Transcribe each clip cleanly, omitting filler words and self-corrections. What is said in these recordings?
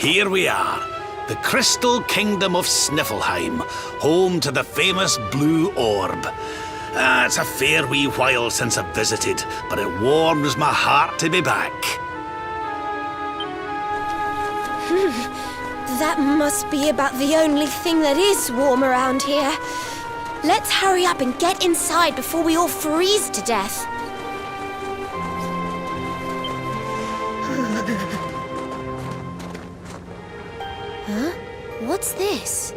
Here we are, the crystal kingdom of Sniffelheim, home to the famous blue orb. It's a fair wee while since I've visited, but it warms my heart to be back. That must be about the only thing that is warm around here. Let's hurry up and get inside before we all freeze to death. Huh? What's this?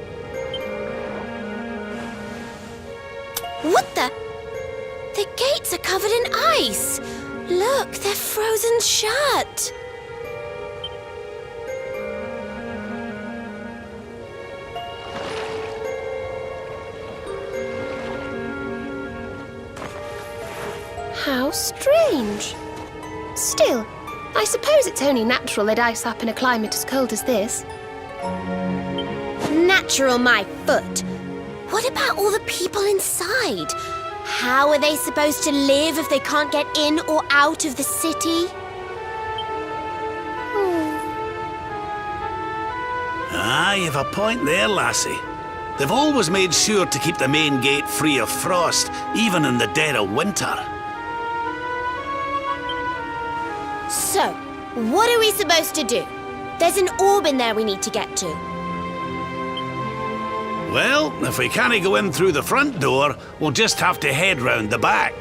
What the? The gates are covered in ice! Look, they're frozen shut! How strange. Still, I suppose it's only natural they'd ice up in a climate as cold as this. Natural, my foot. What about all the people inside? How are they supposed to live if they can't get in or out of the city? You've a point there, lassie. They've always made sure to keep the main gate free of frost, even in the dead of winter. So, what are we supposed to do? There's an orb in there we need to get to. Well, if we can't go in through the front door, we'll just have to head round the back.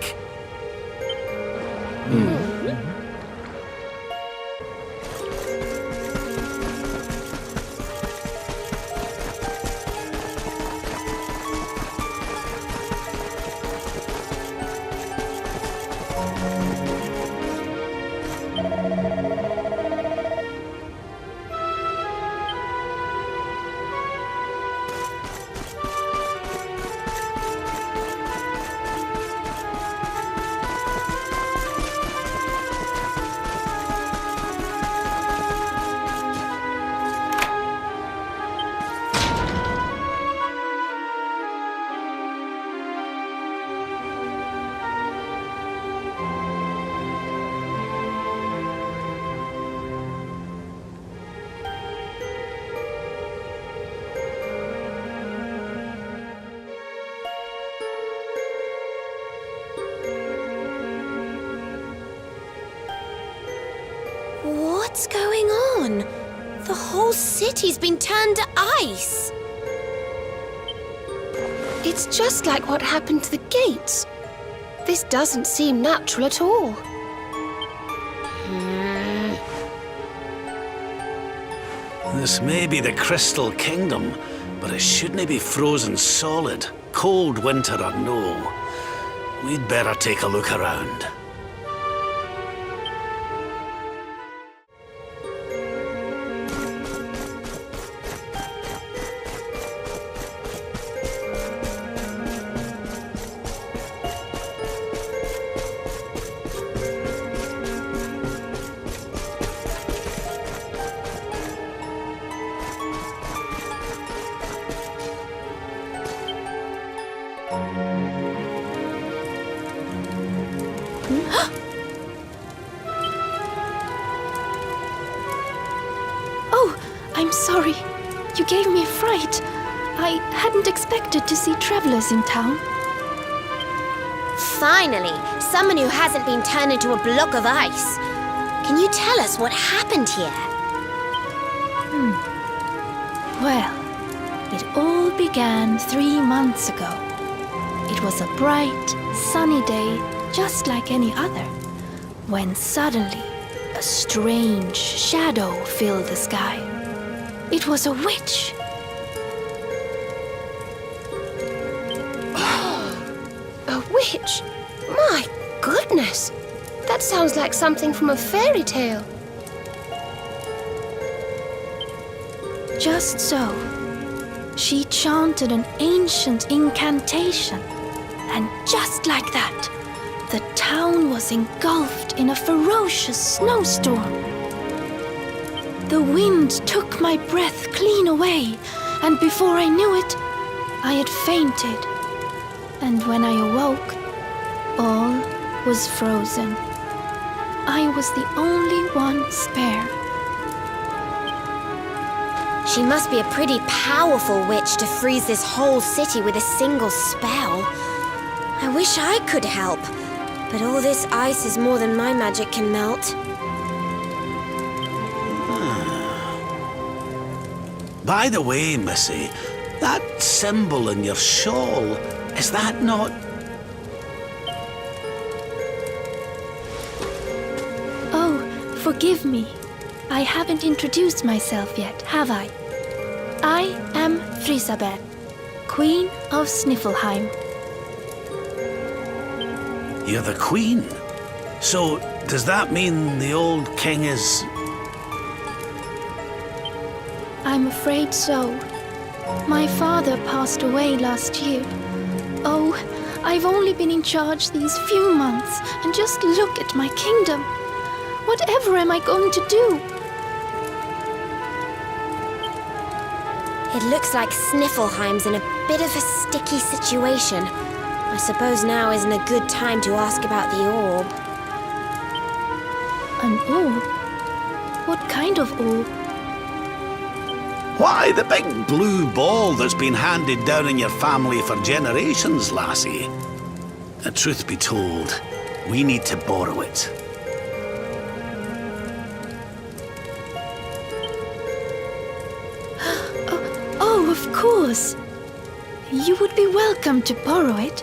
What's going on? The whole city's been turned to ice. It's just like what happened to the gates. This doesn't seem natural at all. This may be the Crystal Kingdom, but it shouldn't be frozen solid, cold winter or no. We'd better take a look around. Oh, I'm sorry. You gave me a fright. I hadn't expected to see travelers in town. Finally, someone who hasn't been turned into a block of ice. Can you tell us what happened here? Well, it all began 3 months ago. It was a bright, sunny day, just like any other, when suddenly a strange shadow filled the sky. It was a witch. A witch? My goodness! That sounds like something from a fairy tale. Just so. She chanted an ancient incantation, and just like that, the town was engulfed in a ferocious snowstorm. The wind took my breath clean away, and before I knew it, I had fainted. And when I awoke, all was frozen. I was the only one spare. She must be a pretty powerful witch to freeze this whole city with a single spell. I wish I could help, but all this ice is more than my magic can melt. By the way, Missy, that symbol in your shawl, is that not... Oh, forgive me. I haven't introduced myself yet, have I? I am Frisabel, Queen of Sniffelheim. You're the queen? So, does that mean the old king is... I'm afraid so. My father passed away last year. Oh, I've only been in charge these few months, and just look at my kingdom. Whatever am I going to do? It looks like Sniffelheim's in a bit of a sticky situation. I suppose now isn't a good time to ask about the orb. An orb? What kind of orb? Why, the big blue ball that's been handed down in your family for generations, lassie. The truth be told, we need to borrow it. Oh, of course. You would be welcome to borrow it,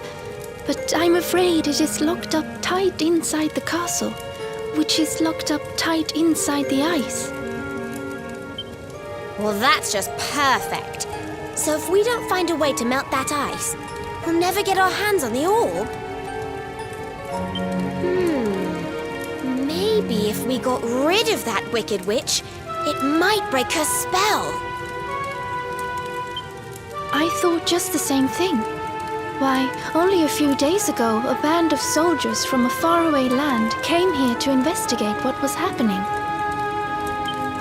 but I'm afraid it is locked up tight inside the castle, which is locked up tight inside the ice. Well, that's just perfect. So if we don't find a way to melt that ice, we'll never get our hands on the orb. Maybe if we got rid of that wicked witch, it might break her spell. I thought just the same thing. Why, only a few days ago, a band of soldiers from a faraway land came here to investigate what was happening.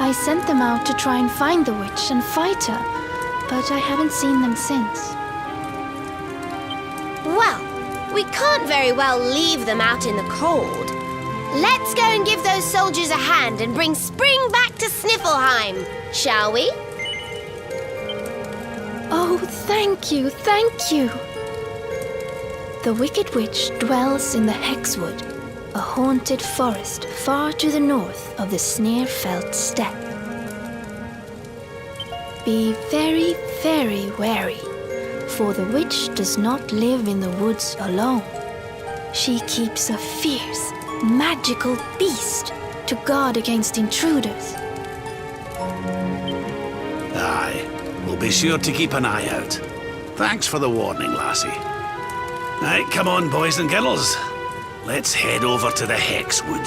I sent them out to try and find the witch and fight her, but I haven't seen them since. Well, we can't very well leave them out in the cold. Let's go and give those soldiers a hand and bring spring back to Sniffelheim, shall we? Oh, thank you, thank you. The Wicked Witch dwells in the Hexwood, a haunted forest far to the north of the Sneerfelt steppe. Be very, very wary, for the witch does not live in the woods alone. She keeps a fierce, magical beast to guard against intruders. Aye, we'll be sure to keep an eye out. Thanks for the warning, lassie. Right, come on, boys and girls. Let's head over to the Hexwood.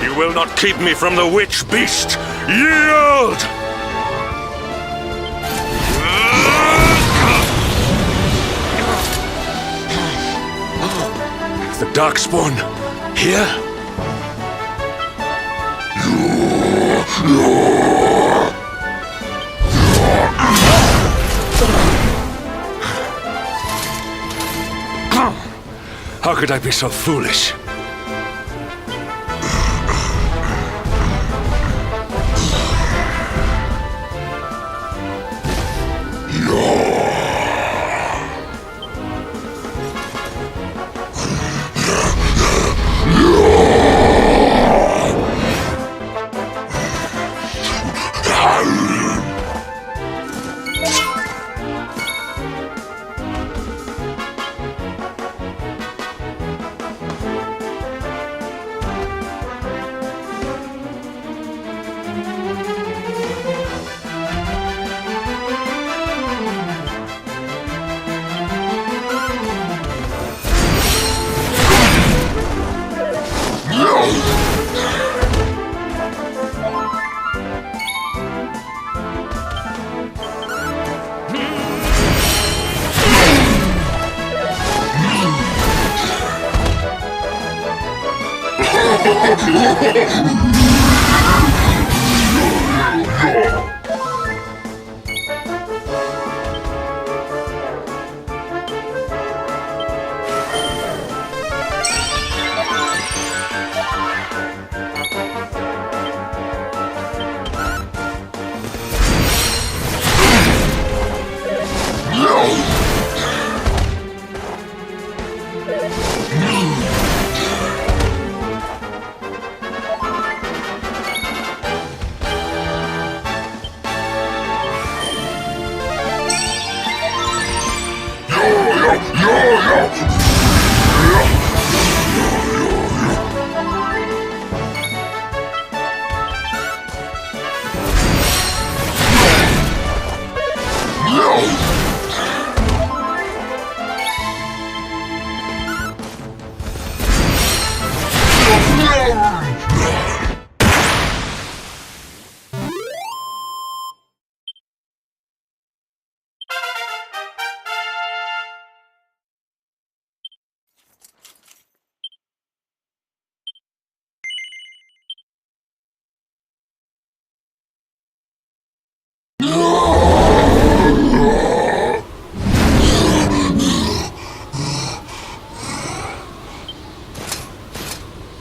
You will not keep me from the witch beast! Yield! The Darkspawn here? How could I be so foolish?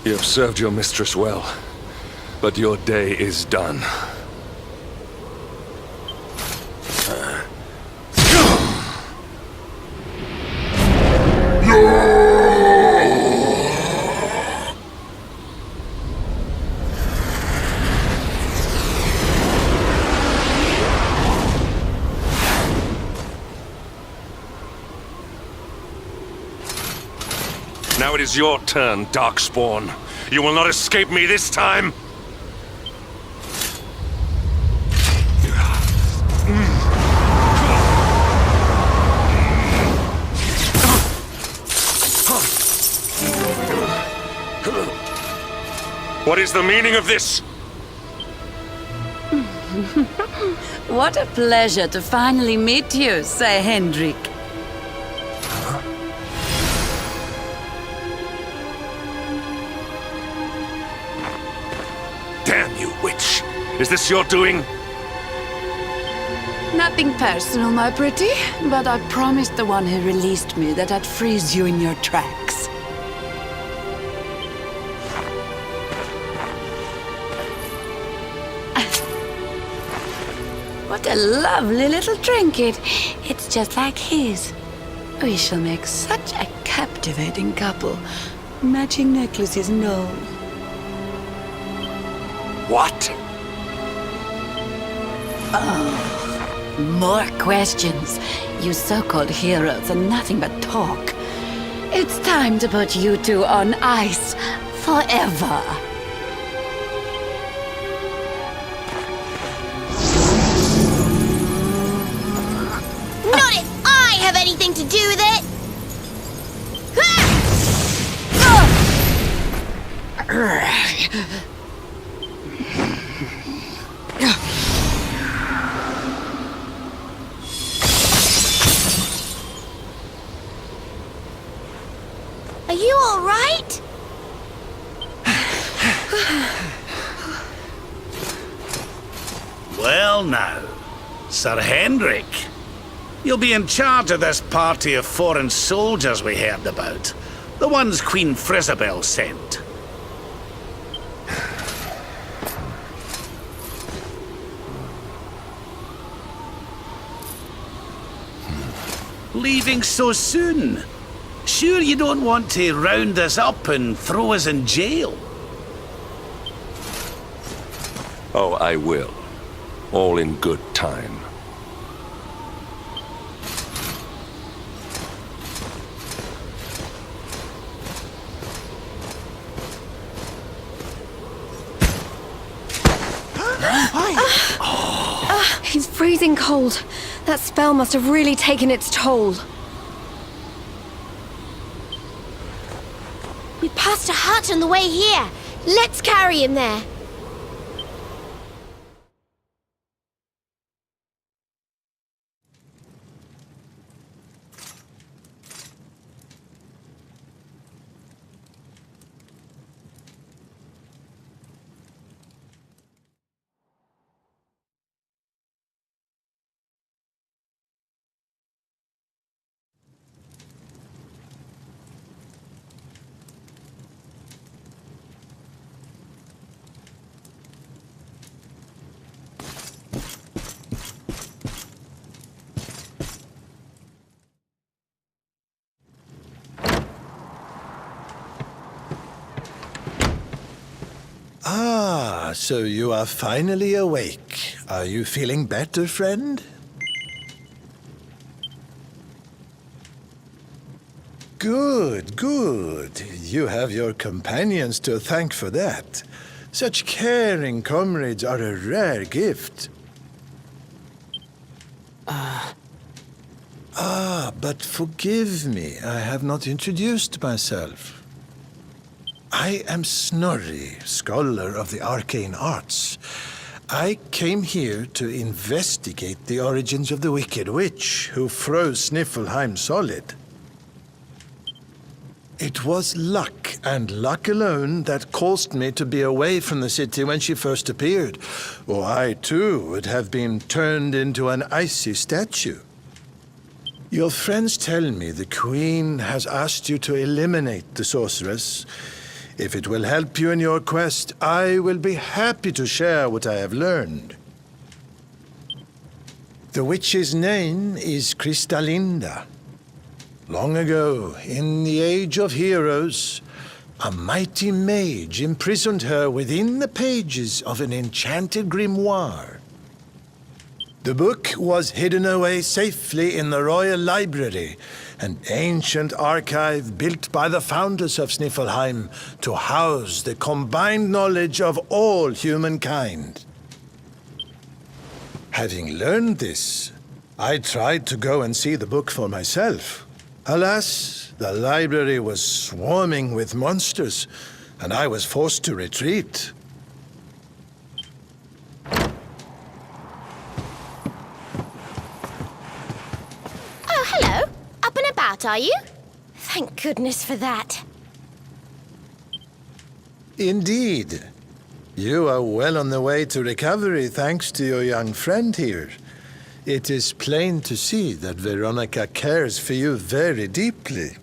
You have served your mistress well, but your day is done. Now it is your turn, Darkspawn. You will not escape me this time! What is the meaning of this? What a pleasure to finally meet you, Sir Hendrik. Damn you, witch! Is this your doing? Nothing personal, my pretty, but I promised the one who released me that I'd freeze you in your tracks. What a lovely little trinket. It's just like his. We shall make such a captivating couple. Matching necklaces and all. What? More questions. You so-called heroes are nothing but talk. It's time to put you two on ice forever. Not if I have anything to do with it! Are you all right? Well now, Sir Henrik, you'll be in charge of this party of foreign soldiers we heard about. The ones Queen Frisabel sent. Leaving so soon? Sure you don't want to round us up and throw us in jail? Oh, I will. All in good time. He's freezing cold. That spell must have really taken its toll. We passed a hut on the way here. Let's carry him there. Ah, so you are finally awake. Are you feeling better, friend? Good, good. You have your companions to thank for that. Such caring comrades are a rare gift. But forgive me, I have not introduced myself. I am Snorri, scholar of the arcane arts. I came here to investigate the origins of the wicked witch who froze Sniffelheim solid. It was luck, and luck alone, that caused me to be away from the city when she first appeared, or I too would have been turned into an icy statue. Your friends tell me the Queen has asked you to eliminate the sorceress. If it will help you in your quest, I will be happy to share what I have learned. The witch's name is Cristallinda. Long ago, in the Age of Heroes, a mighty mage imprisoned her within the pages of an enchanted grimoire. The book was hidden away safely in the Royal Library, an ancient archive built by the founders of Sniffelheim to house the combined knowledge of all humankind. Having learned this, I tried to go and see the book for myself. Alas, the library was swarming with monsters, and I was forced to retreat. Oh, hello. Up and about, are you? Thank goodness for that. Indeed. You are well on the way to recovery thanks to your young friend here. It is plain to see that Veronica cares for you very deeply.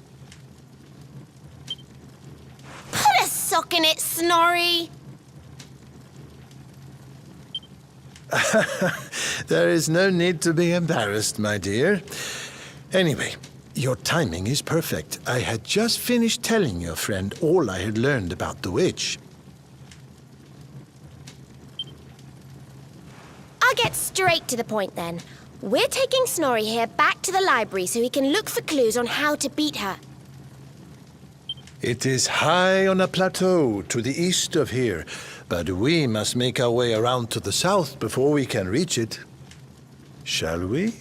Put a sock in it, Snorri. There is no need to be embarrassed, my dear. Anyway, your timing is perfect. I had just finished telling your friend all I had learned about the witch. get straight to the point then. We're taking Snorri here back to the library so he can look for clues on how to beat her. It is high on a plateau to the east of here, but we must make our way around to the south before we can reach it. Shall we?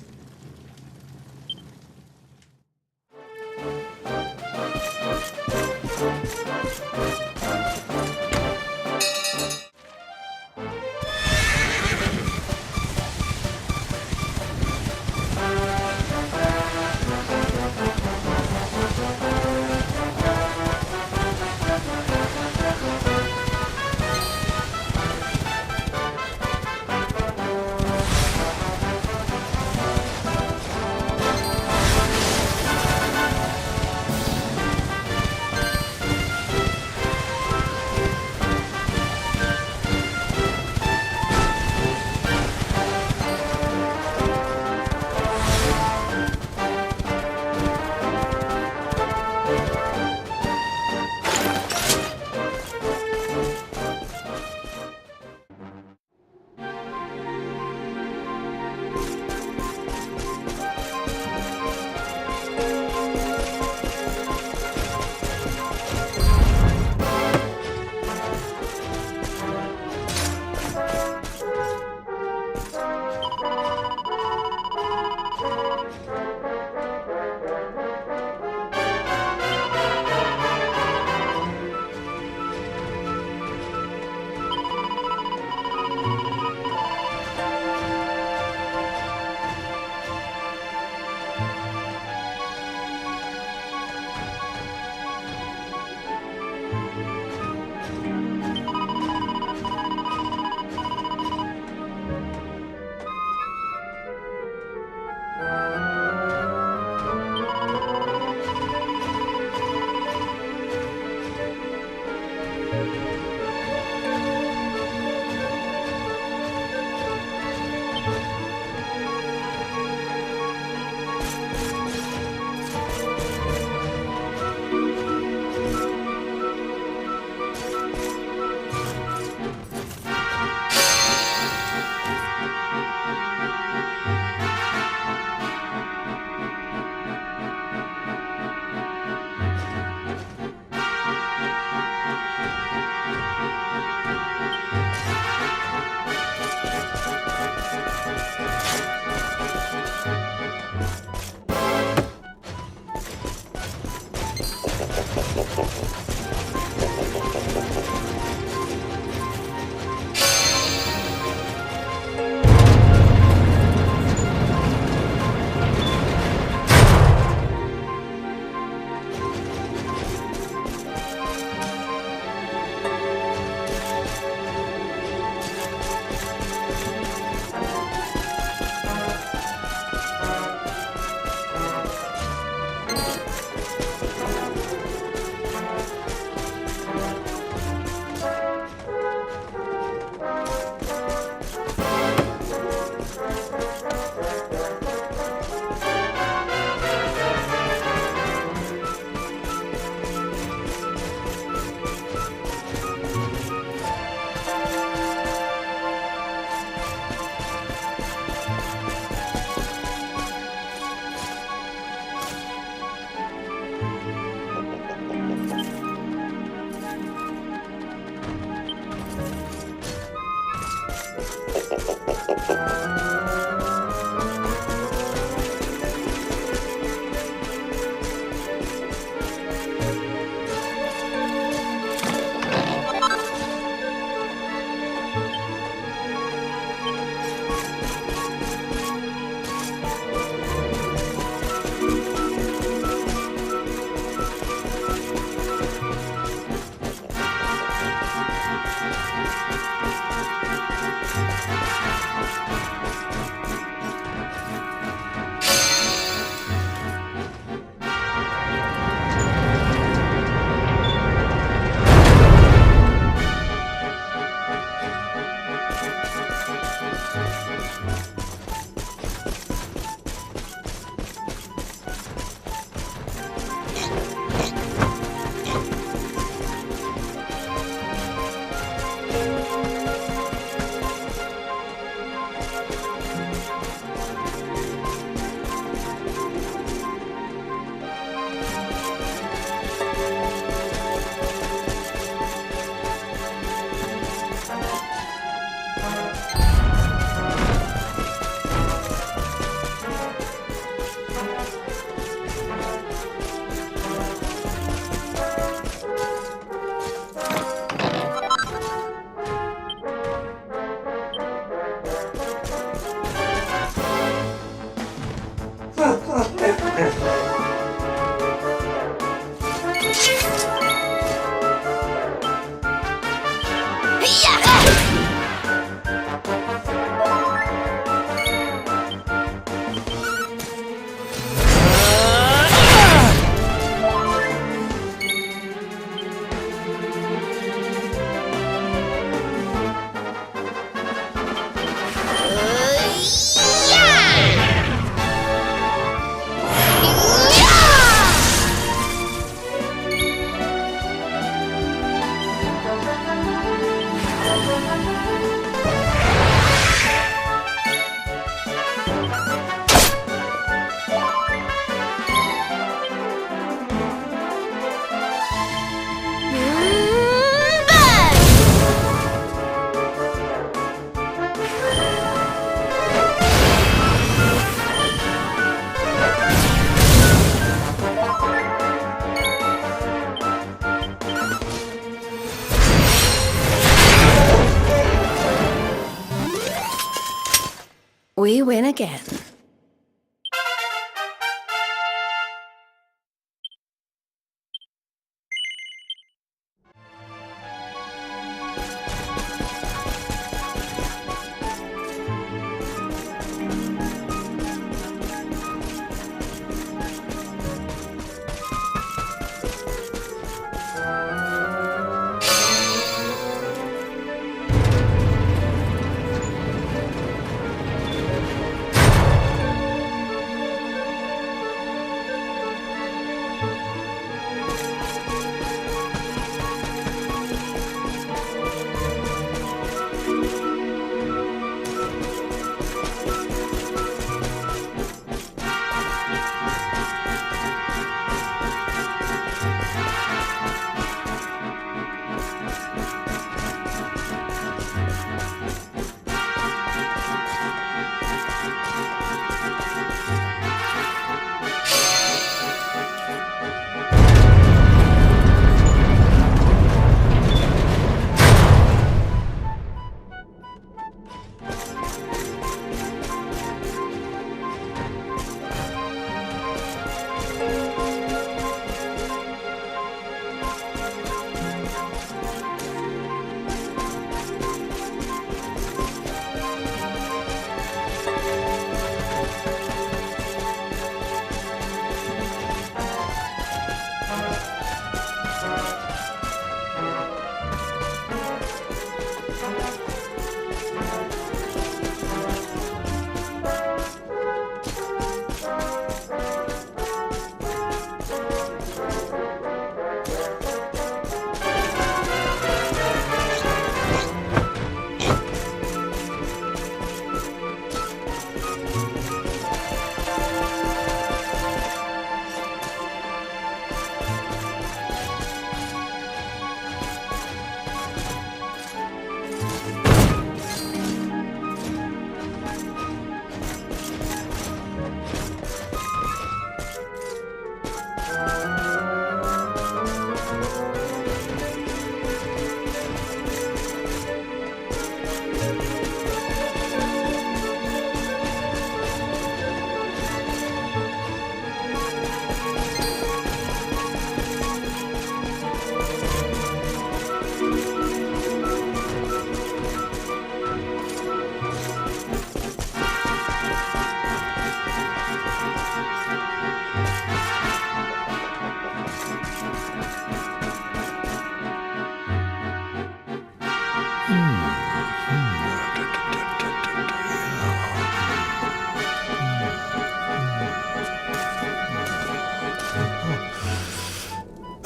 we win again.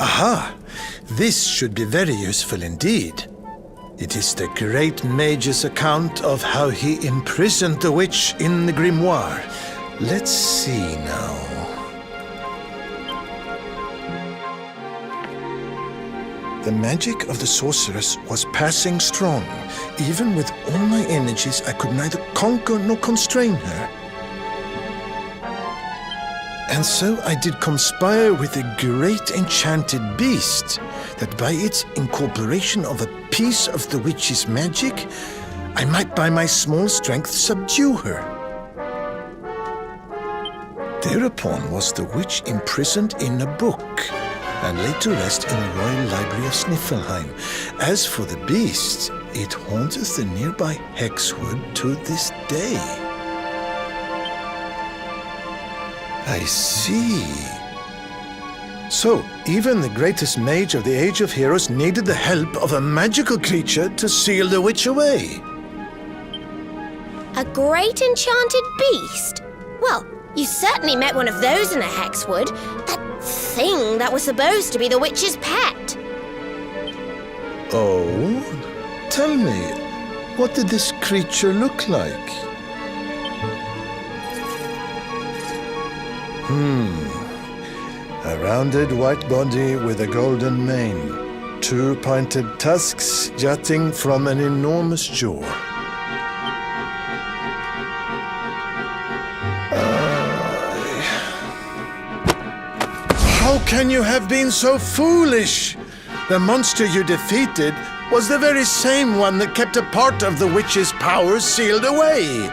Aha! This should be very useful indeed. It is the great mage's account of how he imprisoned the witch in the grimoire. Let's see now. The magic of the sorceress was passing strong. Even with all my energies, I could neither conquer nor constrain her. And so I did conspire with a great enchanted beast, that by its incorporation of a piece of the witch's magic, I might by my small strength subdue her. Thereupon was the witch imprisoned in a book, and laid to rest in the royal library of Sniffelheim. As for the beast, it haunteth the nearby Hexwood to this day. I see. So, even the greatest mage of the Age of Heroes needed the help of a magical creature to seal the witch away. A great enchanted beast? Well, you certainly met one of those in a Hexwood. That thing that was supposed to be the witch's pet. Oh? Tell me, what did this creature look like? A rounded white body with a golden mane. 2 pointed tusks jutting from an enormous jaw. How can you have been so foolish? The monster you defeated was the very same one that kept a part of the witch's powers sealed away.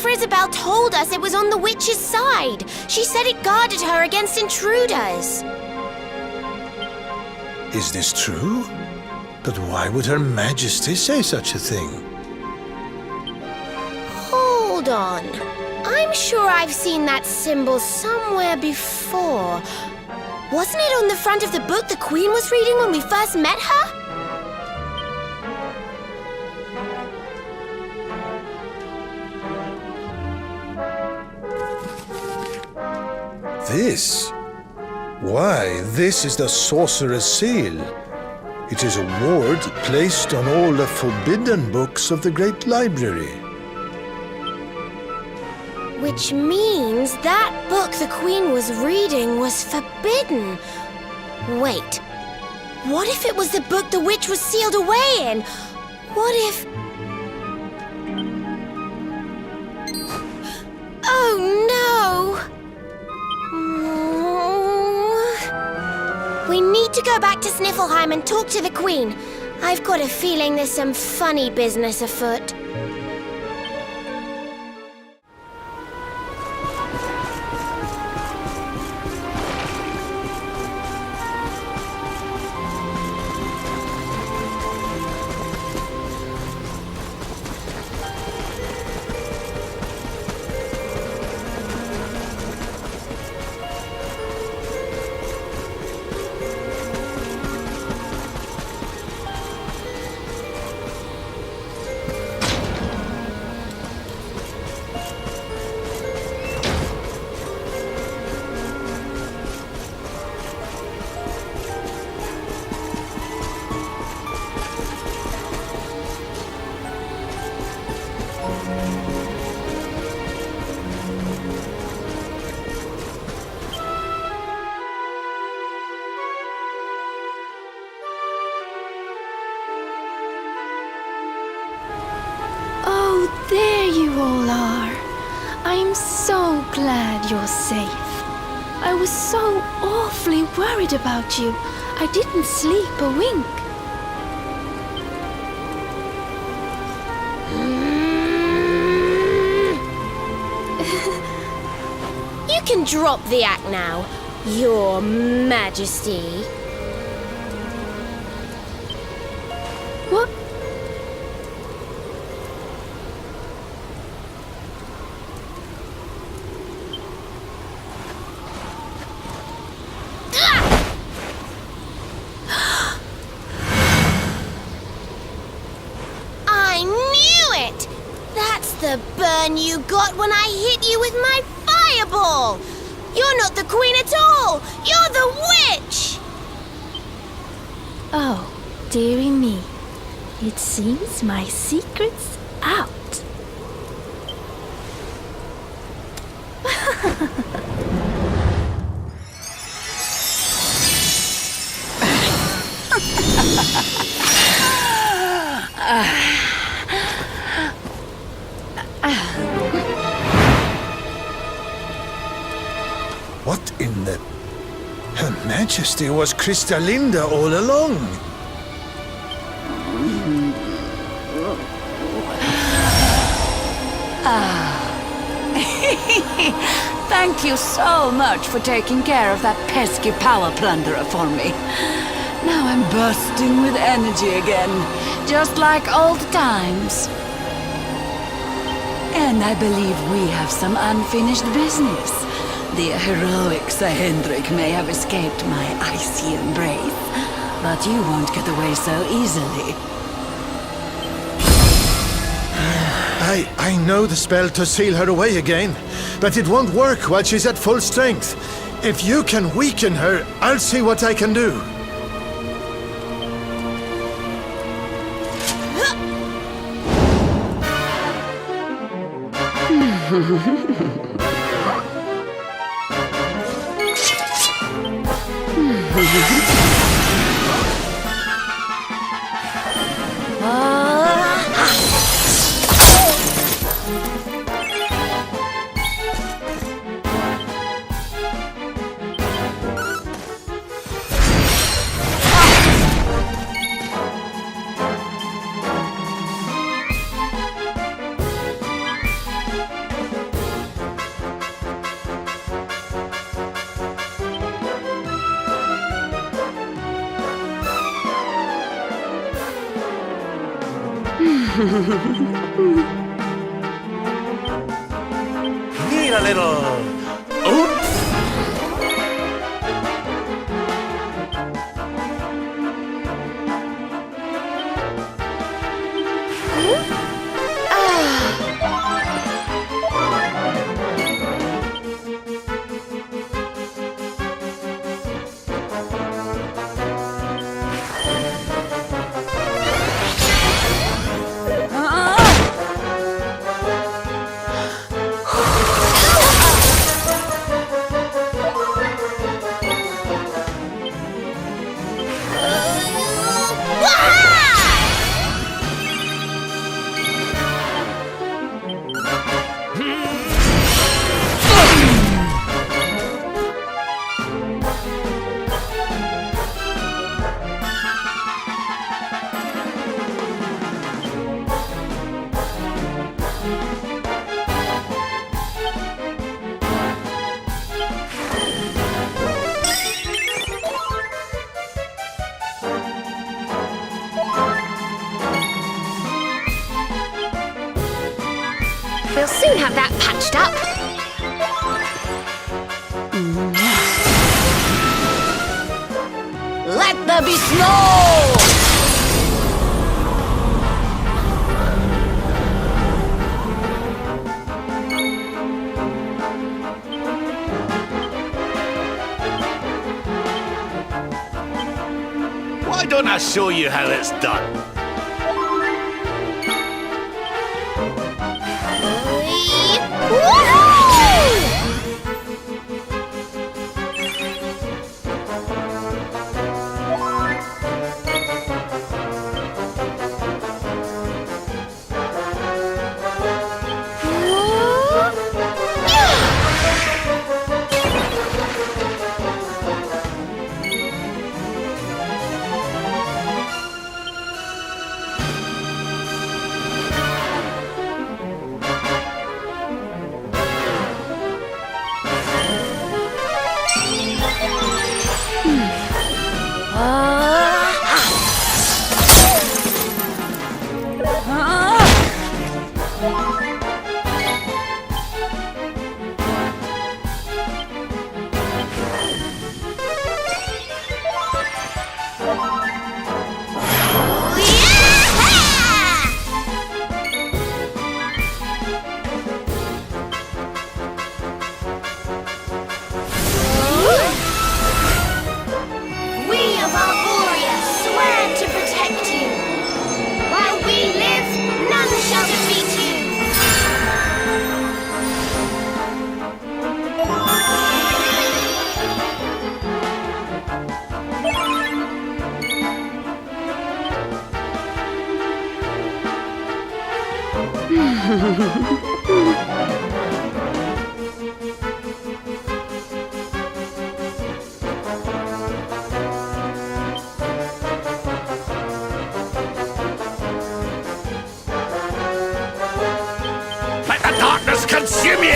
Frizabelle told us it was on the witch's side. She said it guarded her against intruders. Is this true? But why would Her Majesty say such a thing? Hold on. I'm sure I've seen that symbol somewhere before. Wasn't it on the front of the book the Queen was reading when we first met her? This? Why, this is the Sorcerer's Seal. It is a ward placed on all the forbidden books of the Great Library. Which means that book the Queen was reading was forbidden. Wait, what if it was the book the witch was sealed away in? What if... Oh no! We need to go back to Sniffelheim and talk to the Queen. I've got a feeling there's some funny business afoot. There you all are. I'm so glad you're safe. I was so awfully worried about you. I didn't sleep a wink. You can drop the act now, Your Majesty. What? The burn you got when I hit you with my fireball! You're not the Queen at all! You're the witch! Oh, dearie me. It seems my secret's out. What in the... Her Majesty was Cristalinda all along. Thank you so much for taking care of that pesky power plunderer for me. Now I'm bursting with energy again, just like old times. And I believe we have some unfinished business. The heroic Sir Hendrik may have escaped my icy embrace, but you won't get away so easily. I know the spell to seal her away again, but it won't work while she's at full strength. If you can weaken her, I'll see what I can do. Need a little... We'll soon have that patched up. Let there be snow! Why don't I show you how it's done? Let the darkness consume you!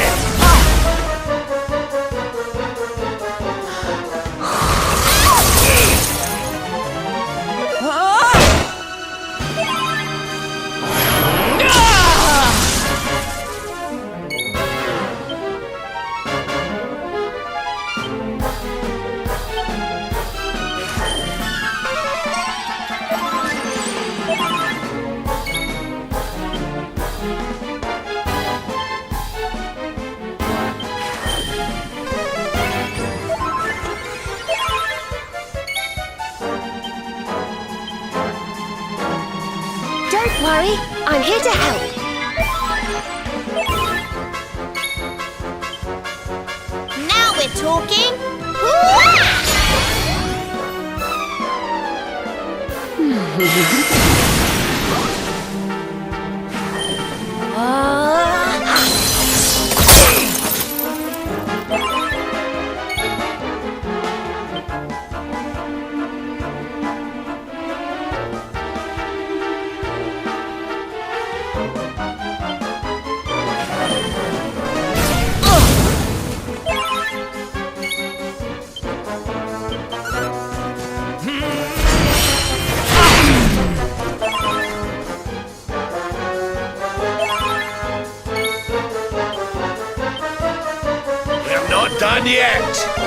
Don't worry, I'm here to help. Now we're talking. done yet!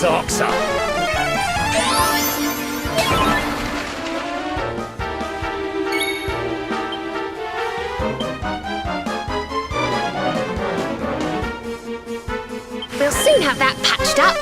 Socks up. We'll soon have that patched up.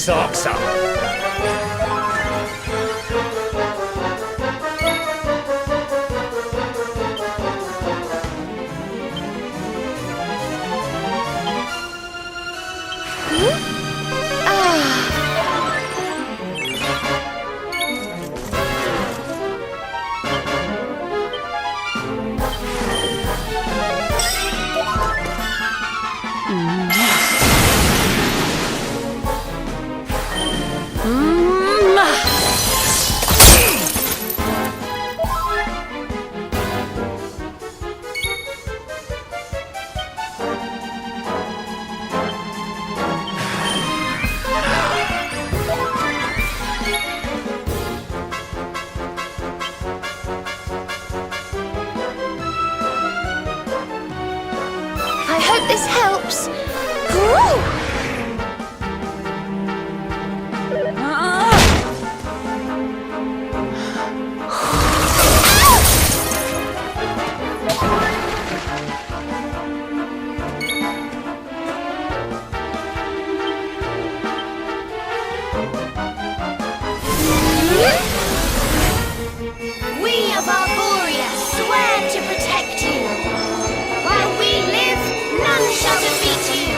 Socks up. hope this helps. Woo! We of Arborea swear to protect you. While we live, none shall defeat you.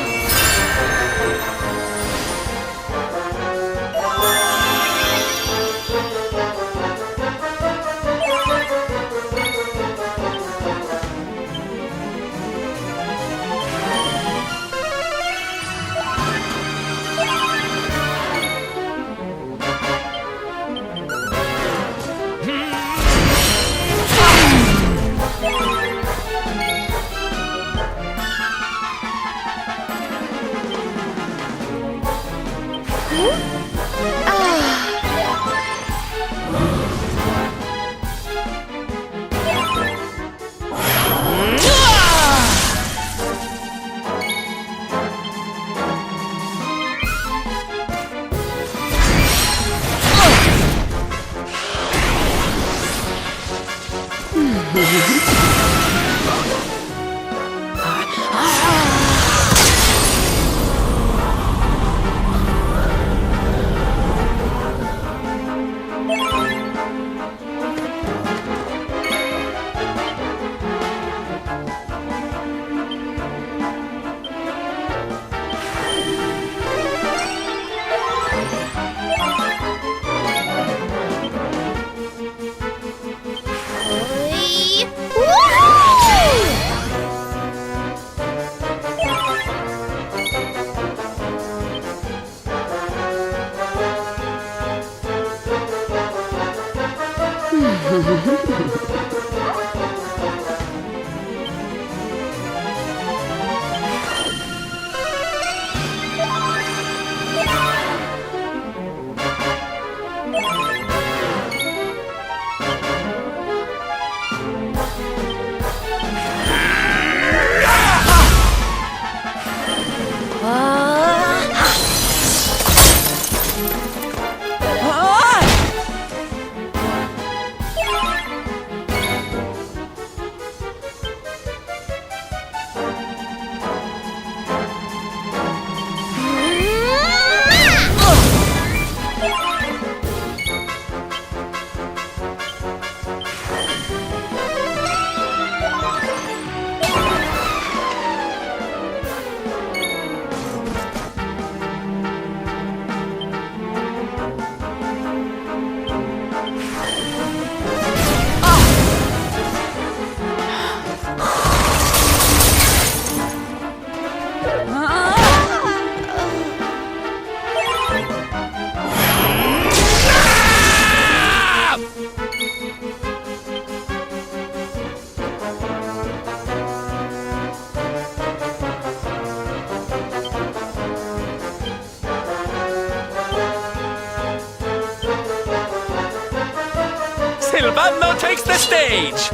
Silvano takes the stage!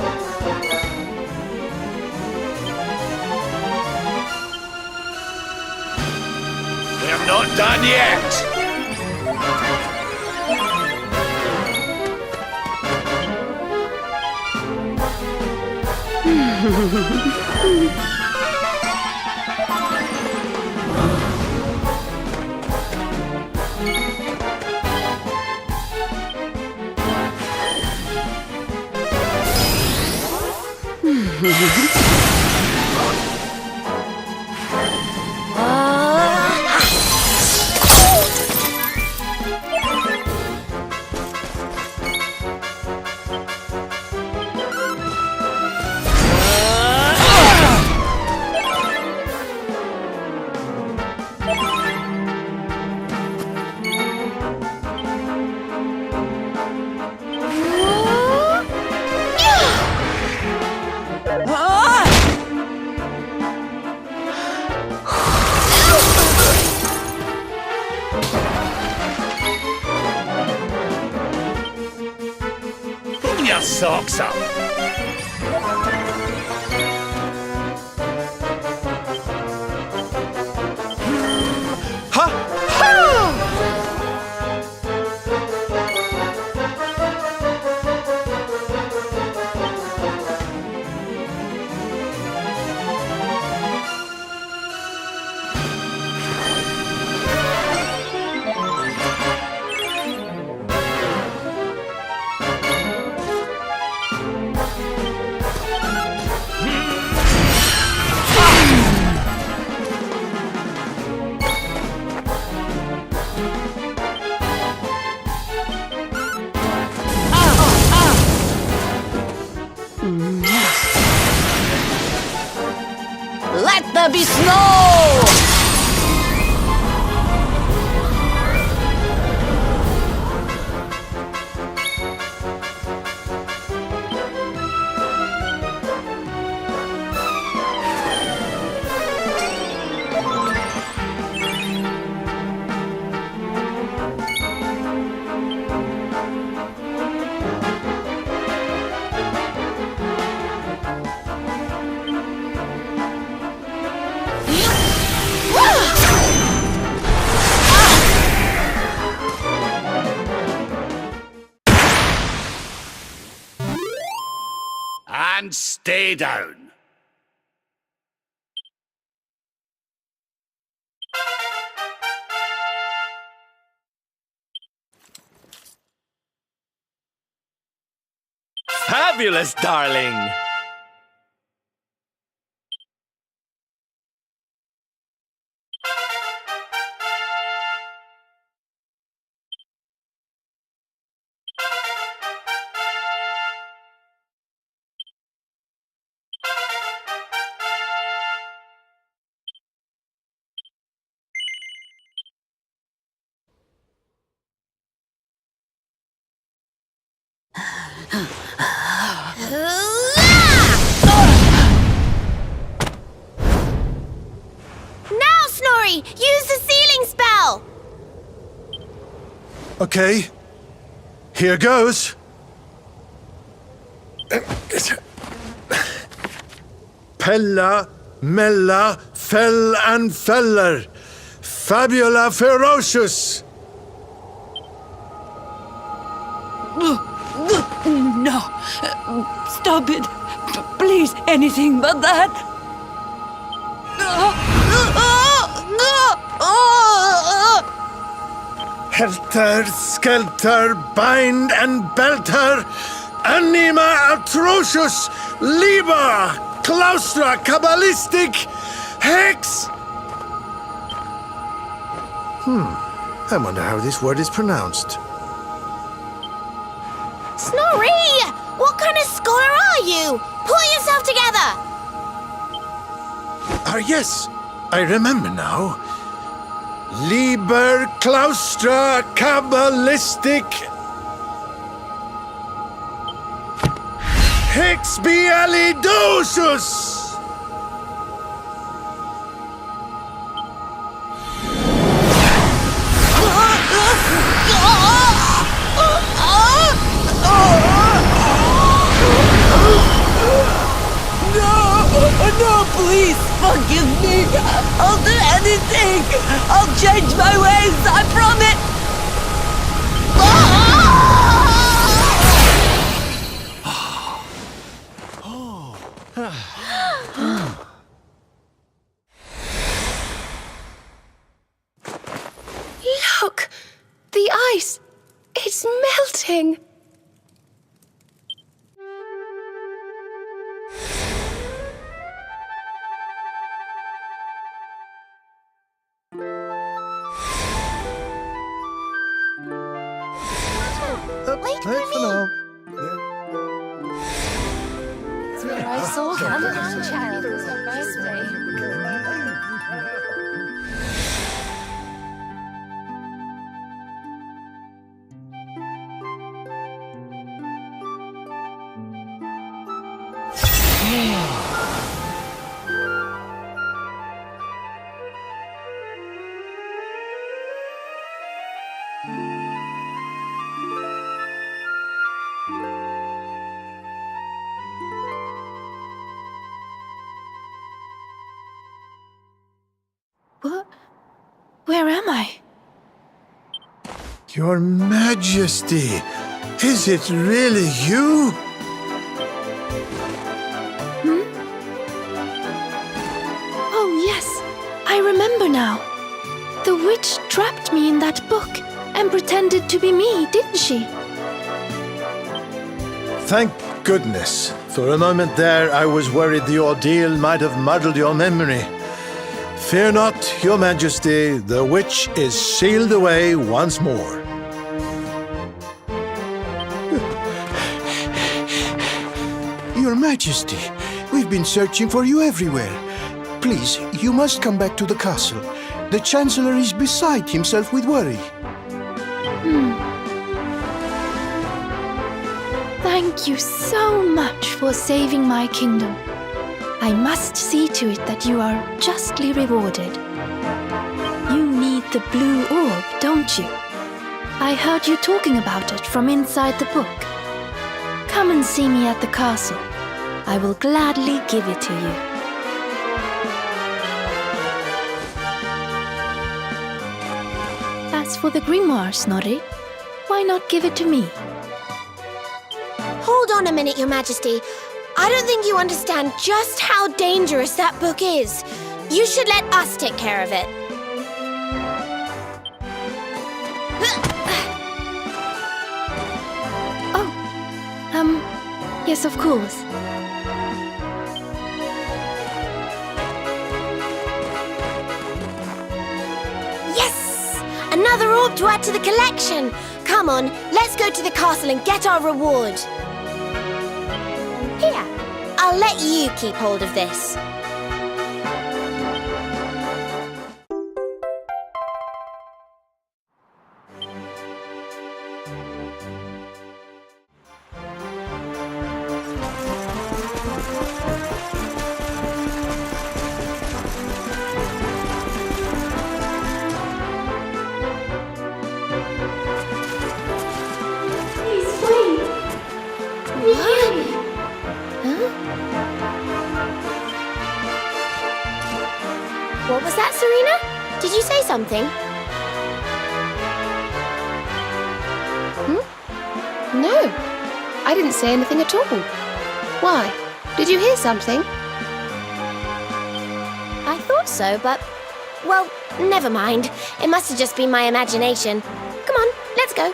We're not done yet! Pull your socks up! Let there be snow! And stay down. Fabulous, darling! Now, Snorri! Use the sealing spell! Okay. Here goes. Pella, Mella, Fell and Feller. Fabula ferocious. No. Stop it. Please, anything but that. Helter, skelter, bind and belter. Anima atrocious. Liber, claustra, kabbalistic, hex. I wonder how this word is pronounced. Snorri! What kind of scholar are you? Pull yourself together! Yes, I remember now. Liber, claustra, kabbalistic, hex bialidosus. No, please, forgive me. I'll do anything. I'll change my ways, I promise. Look! The ice! It's melting! Wait for me! I saw Cameron Child was on birthday. Where am I? Your Majesty, is it really you? Oh, yes. I remember now. The witch trapped me in that book and pretended to be me, didn't she? Thank goodness. For a moment there, I was worried the ordeal might have muddled your memory. Fear not, Your Majesty, the witch is sealed away once more. Your Your Majesty, we've been searching for you everywhere. Please, you must come back to the castle. The Chancellor is beside himself with worry. Thank you so much for saving my kingdom. I must see to it that you are justly rewarded. You need the blue orb, don't you? I heard you talking about it from inside the book. Come and see me at the castle. I will gladly give it to you. As for the grimoire, Snorri, why not give it to me? Hold on a minute, Your Majesty. I don't think you understand just how dangerous that book is. You should let us take care of it. Yes, of course. Yes! Another orb to add to the collection. Come on, let's go to the castle and get our reward. Here, I'll let you keep hold of this. What was that, Serena? Did you say something? No, I didn't say anything at all. Why? Did you hear something? I thought so, but... well, never mind. It must have just been my imagination. Come on, let's go.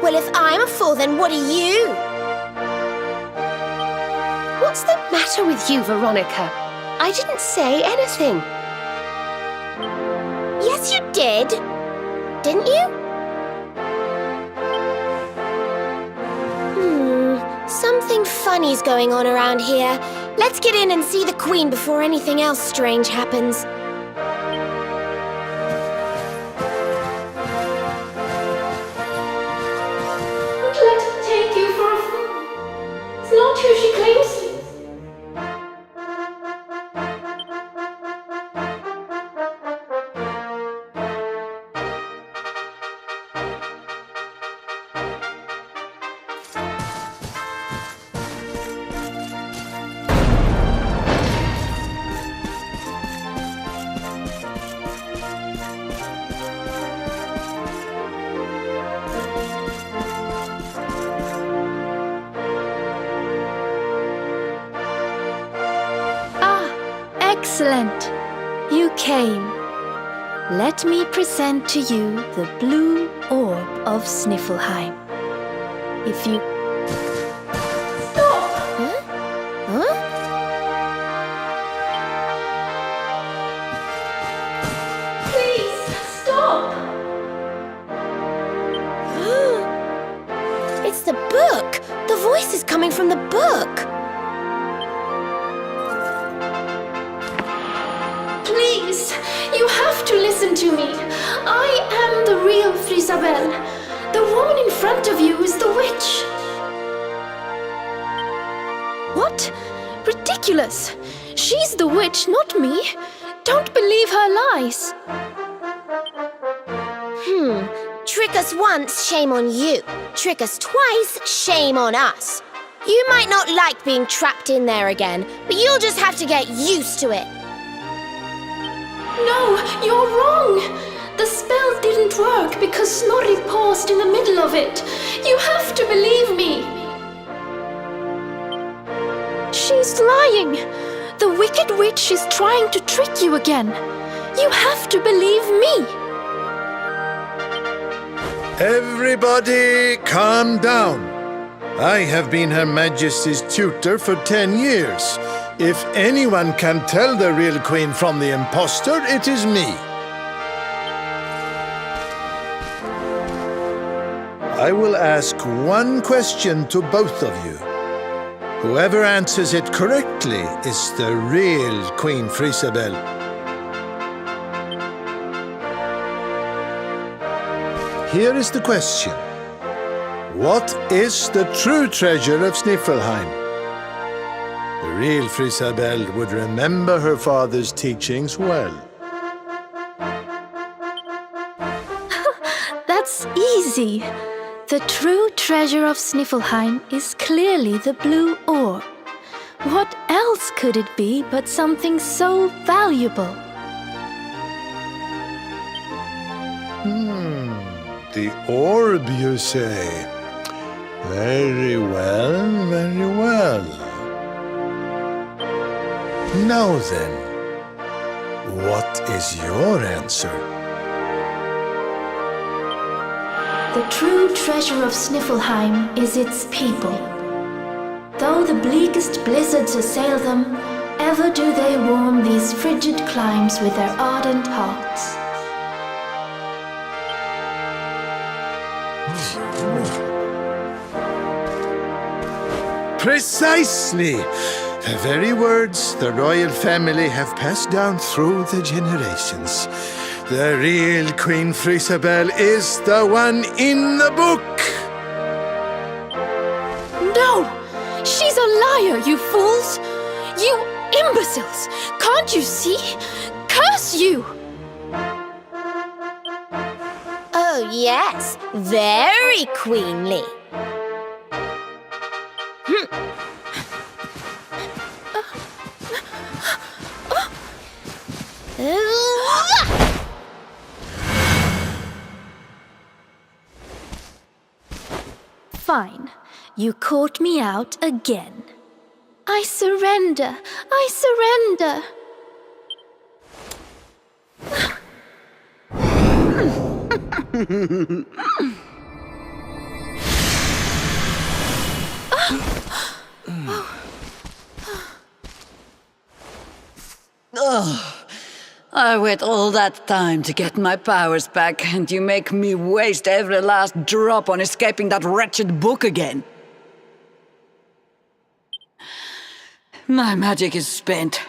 Well, if I'm a fool, then what are you? What's the matter with you, Veronica? I didn't say anything. Yes, you did. Didn't you? Something funny's going on around here. Let's get in and see the Queen before anything else strange happens. Let her take you for a fool. It's not who she claims to be. Excellent. You came. Let me present to you the blue orb of Sniffelheim. If you... Huh? Please, stop! It's the book! The voice is coming from the book! Please, you have to listen to me. I am the real Frisabel. The woman in front of you is the witch. What? Ridiculous! She's the witch, not me. Don't believe her lies. Trick us once, shame on you. Trick us twice, shame on us. You might not like being trapped in there again, but you'll just have to get used to it. No, you're wrong. The spell didn't work because Snorri paused in the middle of it. You have to believe me. She's lying. The wicked witch is trying to trick you again. You have to believe me. Everybody, calm down. I have been Her Majesty's tutor for 10 years. If anyone can tell the real queen from the impostor, it is me. I will ask one question to both of you. Whoever answers it correctly is the real Queen Frisabel. Here is the question. What is the true treasure of Sniffelheim? The real Frisabel would remember her father's teachings well. That's easy. The true treasure of Sniffelheim is clearly the blue orb. What else could it be but something so valuable? The orb, you say? Very well, very well. Now then, what is your answer? The true treasure of Sniffelheim is its people. Though the bleakest blizzards assail them, ever do they warm these frigid climes with their ardent hearts. Precisely! The very words the royal family have passed down through the generations. The real Queen Frisabel is the one in the book! No! She's a liar, you fools! You imbeciles! Can't you see? Curse you! Oh, yes. Very queenly. Fine. You caught me out again. I surrender. I surrender. I wait all that time to get my powers back, and you make me waste every last drop on escaping that wretched book again. My magic is spent.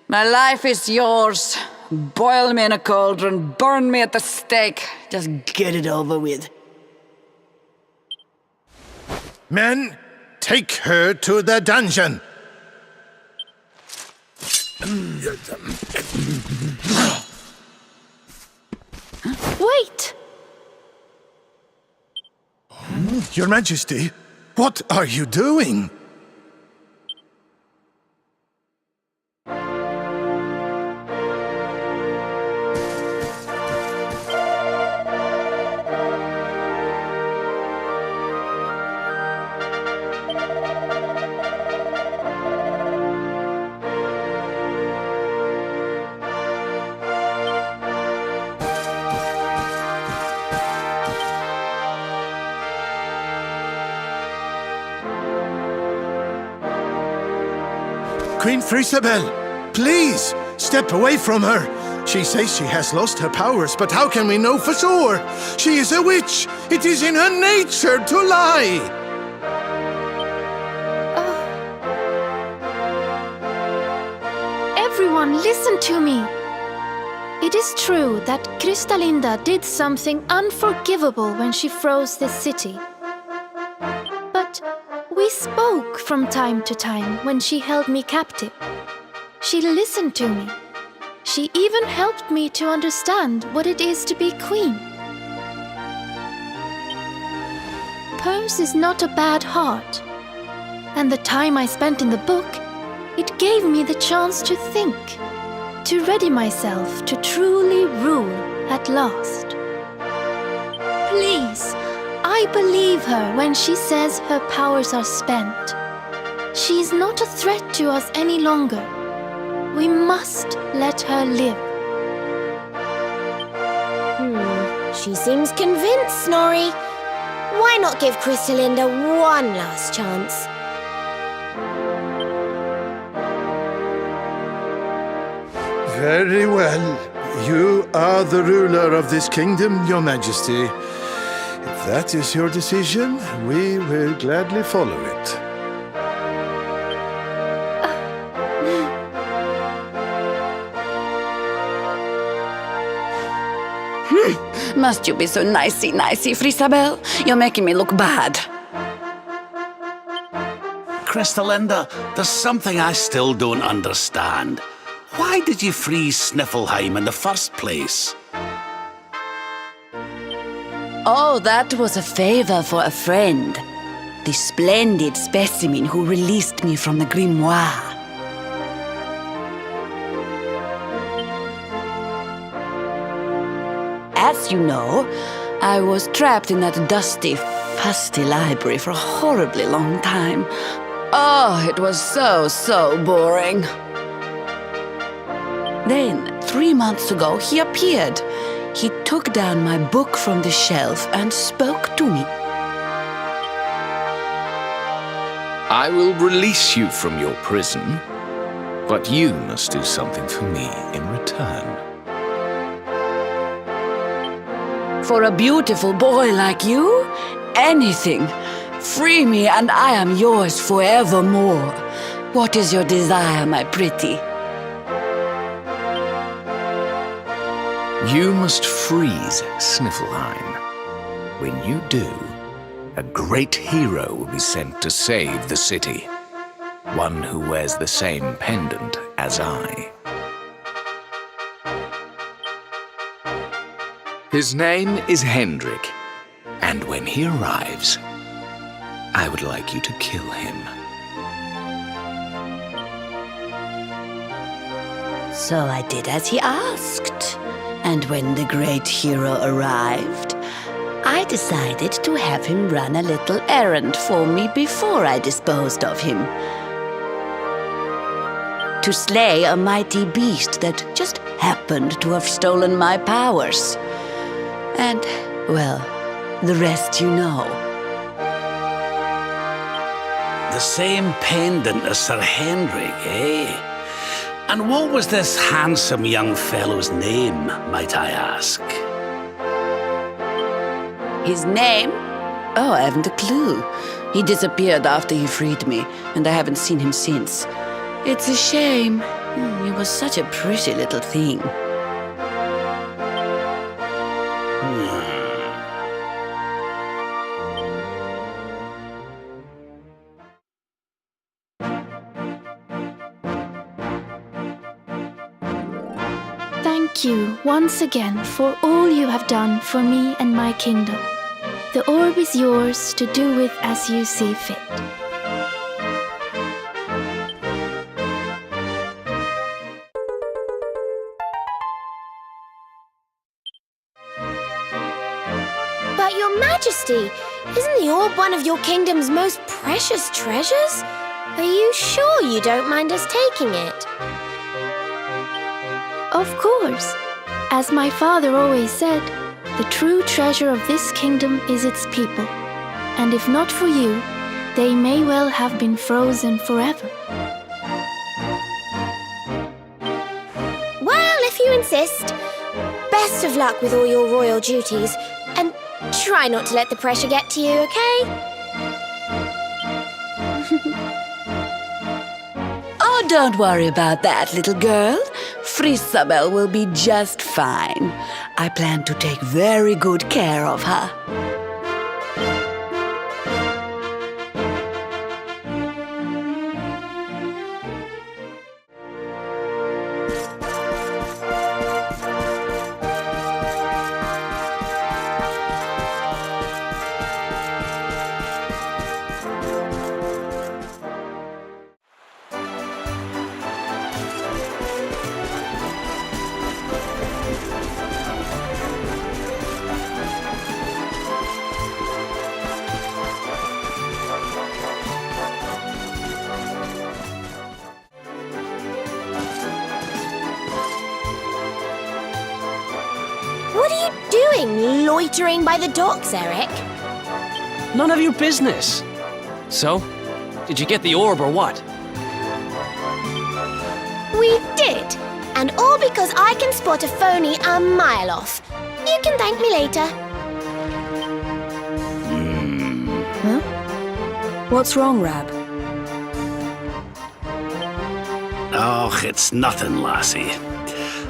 My life is yours. Boil me in a cauldron, burn me at the stake. Just get it over with. Men, take her to the dungeon! Wait! Your Majesty, what are you doing? Queen Frisabel, please, step away from her. She says she has lost her powers, but how can we know for sure? She is a witch. It is in her nature to lie. Everyone, listen to me. It is true that Cristalinda did something unforgivable when she froze this city. But we spoke from time to time when she held me captive. She listened to me. She even helped me to understand what it is to be queen. Hers is not a bad heart. And the time I spent in the book, it gave me the chance to think, to ready myself to truly rule at last. Please, I believe her when she says her powers are spent. She is not a threat to us any longer. We must let her live. She seems convinced, Snorri. Why not give Cristalinda one last chance? Very well. You are the ruler of this kingdom, Your Majesty. If that is your decision, we will gladly follow it. Must you be so nicey, Frisabel? You're making me look bad. Cristalinda, there's something I still don't understand. Why did you freeze Sniffleheim in the first place? Oh, that was a favor for a friend. The splendid specimen who released me from the grimoire. As you know, I was trapped in that dusty, fusty library for a horribly long time. Oh, it was so boring. Then, 3 months ago, he appeared. He took down my book from the shelf and spoke to me. I will release you from your prison, but you must do something for me in return. For a beautiful boy like you, anything. Free me and I am yours forevermore. What is your desire, my pretty? You must freeze Sniffleheim. When you do, a great hero will be sent to save the city. One who wears the same pendant as I. His name is Hendrik, and when he arrives, I would like you to kill him. So I did as he asked. And when the great hero arrived, I decided to have him run a little errand for me before I disposed of him. To slay a mighty beast that just happened to have stolen my powers. And, well, the rest you know. The same pendant as Sir Hendrik, eh? And what was this handsome young fellow's name, might I ask? His name? Oh, I haven't a clue. He disappeared after he freed me, and I haven't seen him since. It's a shame. He was such a pretty little thing. Thank you once again for all you have done for me and my kingdom. The orb is yours to do with as you see fit. But Your Majesty, isn't the orb one of your kingdom's most precious treasures? Are you sure you don't mind us taking it? Of course. As my father always said, the true treasure of this kingdom is its people. And if not for you, they may well have been frozen forever. you insist. Best of luck with all your royal duties, and try not to let the pressure get to you, okay? Oh, don't worry about that, little girl. Frisabel will be just fine. I plan to take very good care of her. What are you doing, loitering by the docks, Eric? None of your business. So, did you get the orb or what? We did, and all because I can spot a phony a mile off. You can thank me later. What's wrong, Rab? Oh, it's nothing, lassie.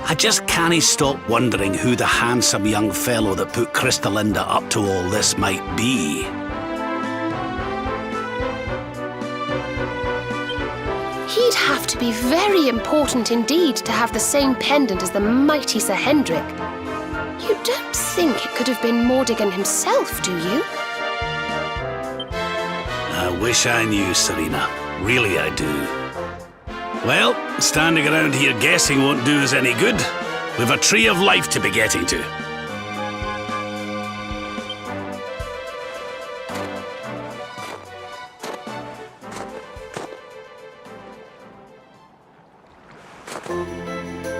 I just can't stop wondering who the handsome young fellow that put Crystalinda up to all this might be. He'd have to be very important indeed to have the same pendant as the mighty Sir Hendrik. You don't think it could have been Mordigan himself, do you? I wish I knew, Serena. Really, I do. Well, standing around here guessing won't do us any good. We've a tree of life to be getting to.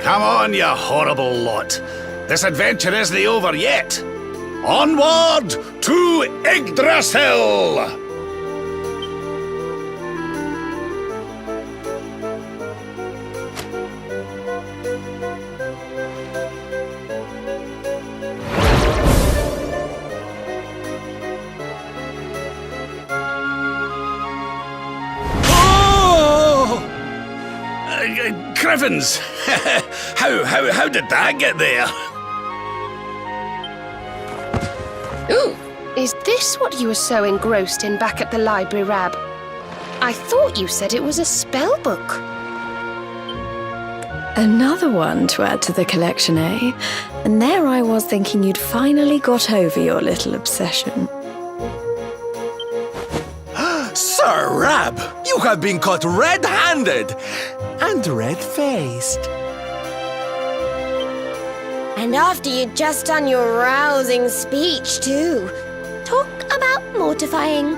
Come on, you horrible lot. This adventure isn't over yet. Onward to Yggdrasil! Crivens! how did that get there? Ooh, is this what you were so engrossed in back at the library, Rab? I thought you said it was a spell book. Another one to add to the collection, eh? And there I was thinking you'd finally got over your little obsession. Sir Rab, you have been caught red-handed and red-faced. And after you'd just done your rousing speech, too. Talk about mortifying.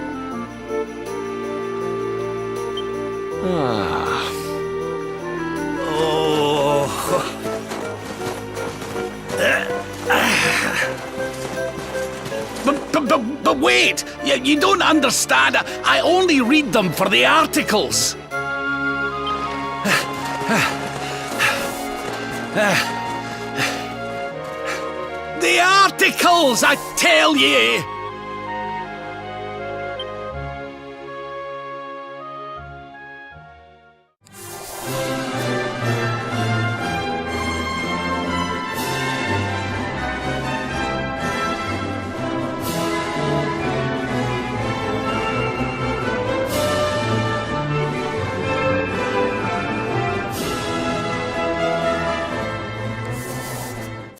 But wait! You don't understand. I only read them for the articles. The articles, I tell ye!